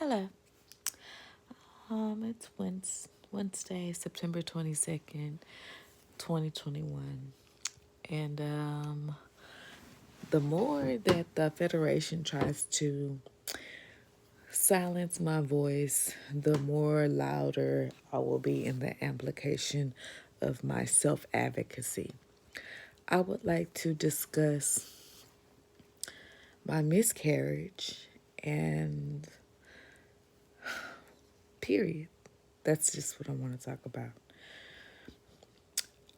Hello. It's Wednesday, September 22nd, 2021. And the more that the Federation tries to silence my voice, the more louder I will be in the amplification of my self-advocacy. I would like to discuss my miscarriage and period. That's just what I want to talk about.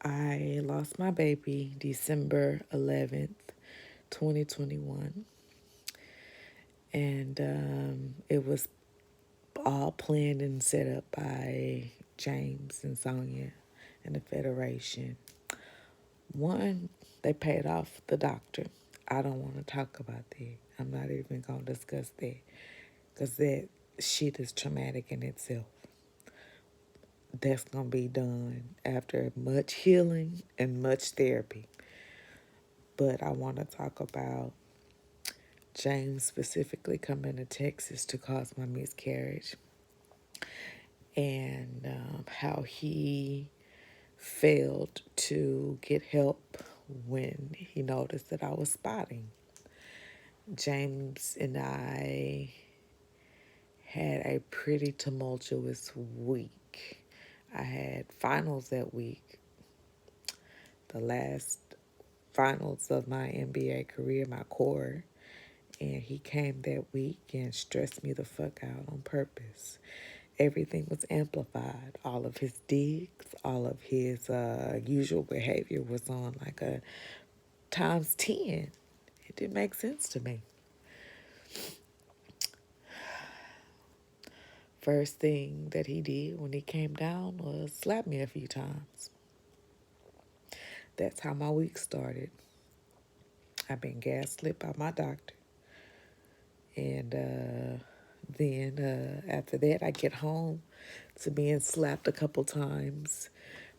I lost my baby December 11th, 2021. And it was all planned and set up by James and Sonia and the Federation. One, they paid off the doctor. I don't want to talk about that. I'm not even going to discuss that because that shit is traumatic in itself. That's going to be done after much healing and much therapy. But I want to talk about James specifically coming to Texas to cause my miscarriage and how he failed to get help when he noticed that I was spotting. James and I had a pretty tumultuous week. I had finals that week, the last finals of my NBA career, my core, and he came that week and stressed me the fuck out on purpose. Everything was amplified. All of his digs, all of his usual behavior was on like a times 10. It didn't make sense to me. First thing that he did when he came down was slap me a few times. That's how my week started. I've been gaslit by my doctor. And then after that, I get home to being slapped a couple times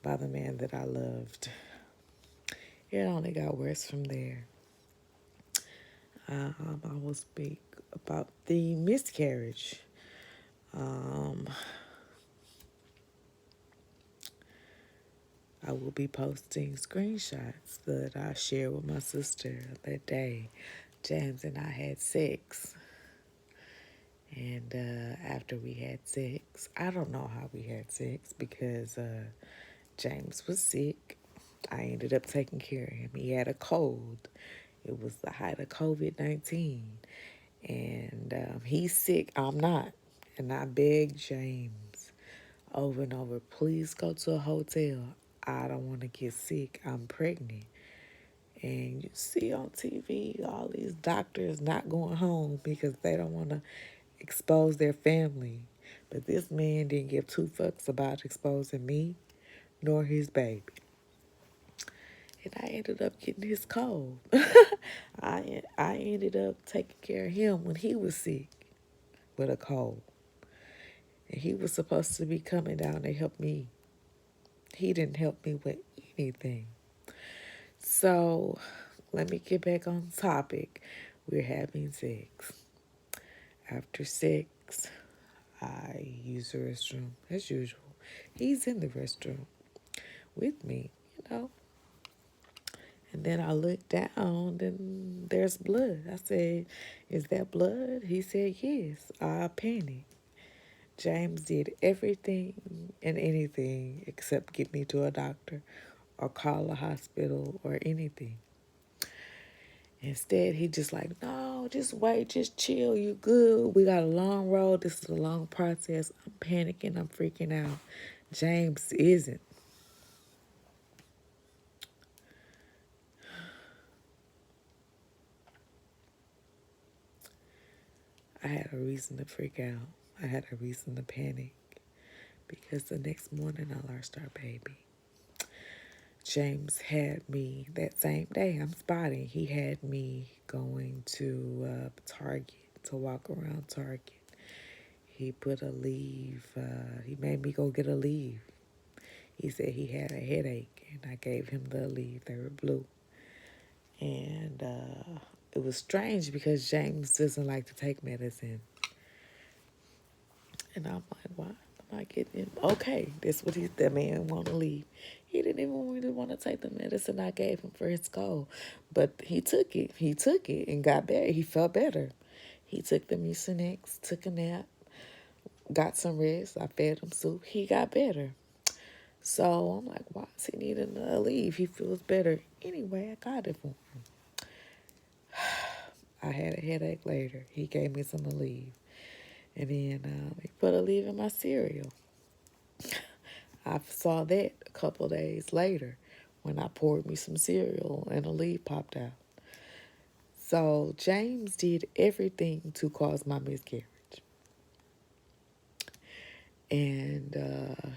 by the man that I loved. It only got worse from there. I will speak about the miscarriage. I will be posting screenshots that I shared with my sister that day. James and I had sex. And after we had sex, I don't know how we had sex because James was sick. I ended up taking care of him. He had a cold. It was the height of COVID-19. And he's sick. I'm not. And I begged James over and over, please go to a hotel. I don't want to get sick. I'm pregnant. And you see on TV all these doctors not going home because they don't want to expose their family. But this man didn't give two fucks about exposing me nor his baby. And I ended up getting his cold. I ended up taking care of him when he was sick with a cold. And he was supposed to be coming down to help me. He didn't help me with anything. So let me get back on topic. We're having sex. After sex, I use the restroom as usual. He's in the restroom with me, you know. And then I look down and there's blood. I said, is that blood? He said, yes. I panicked. James did everything and anything except get me to a doctor or call a hospital or anything. Instead, he just like, no, just wait, just chill, you good. We got a long road. This is a long process. I'm panicking. I'm freaking out. James isn't. I had a reason to freak out. I had a reason to panic because the next morning I lost our baby. James had me that same day. I'm spotting. He had me going to Target to walk around Target. He put a leave. He made me go get a leave. He said he had a headache, and I gave him the leave. They were blue. And it was strange because James doesn't like to take medicine. And I'm like, why am I getting him? Okay, that's what that man want to leave. He didn't even really want to take the medicine I gave him for his cold. But he took it. He took it and got better. He felt better. He took the Mucinex, took a nap, got some rest. I fed him soup. He got better. So I'm like, why is he needing to leave? He feels better. Anyway, I got it for him. I had a headache later. He gave me some Aleve. And then he put Aleve in my cereal. I saw that a couple days later when I poured me some cereal and Aleve popped out. So James did everything to cause my miscarriage. And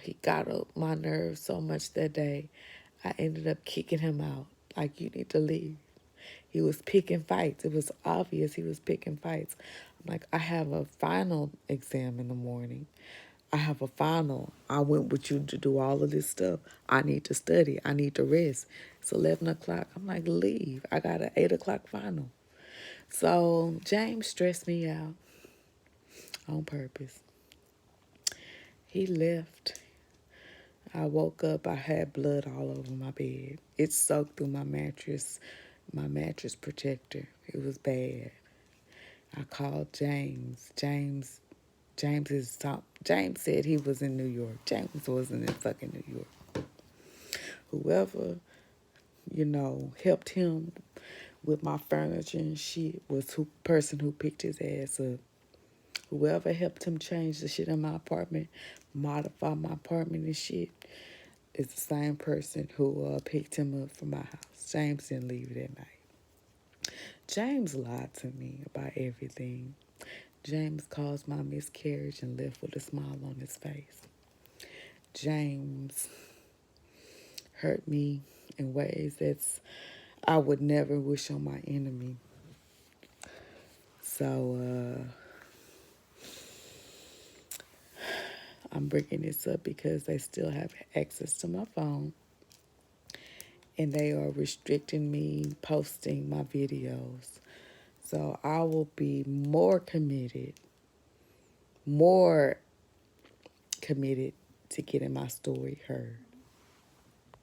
he got up my nerves so much that day, I ended up kicking him out. Like, you need to leave. He was picking fights. It was obvious he was picking fights. I'm like, I have a final exam in the morning. I have a final. I went with you to do all of this stuff. I need to study. I need to rest. It's 11 o'clock. I'm like, leave. I got an 8 o'clock final. So James stressed me out on purpose. He left. I woke up. I had blood all over my bed. It soaked through my mattress protector. It was bad. I called James. James said he was in New York. James wasn't in fucking New York. Whoever, helped him with my furniture and shit was the person who picked his ass up. Whoever helped him change the shit in my apartment, modify my apartment and shit, is the same person who picked him up from my house. James didn't leave that night. James lied to me about everything. James caused my miscarriage and left with a smile on his face. James hurt me in ways that I would never wish on my enemy. So I'm bringing this up because they still have access to my phone and they are restricting me posting my videos. So I will be more committed to getting my story heard.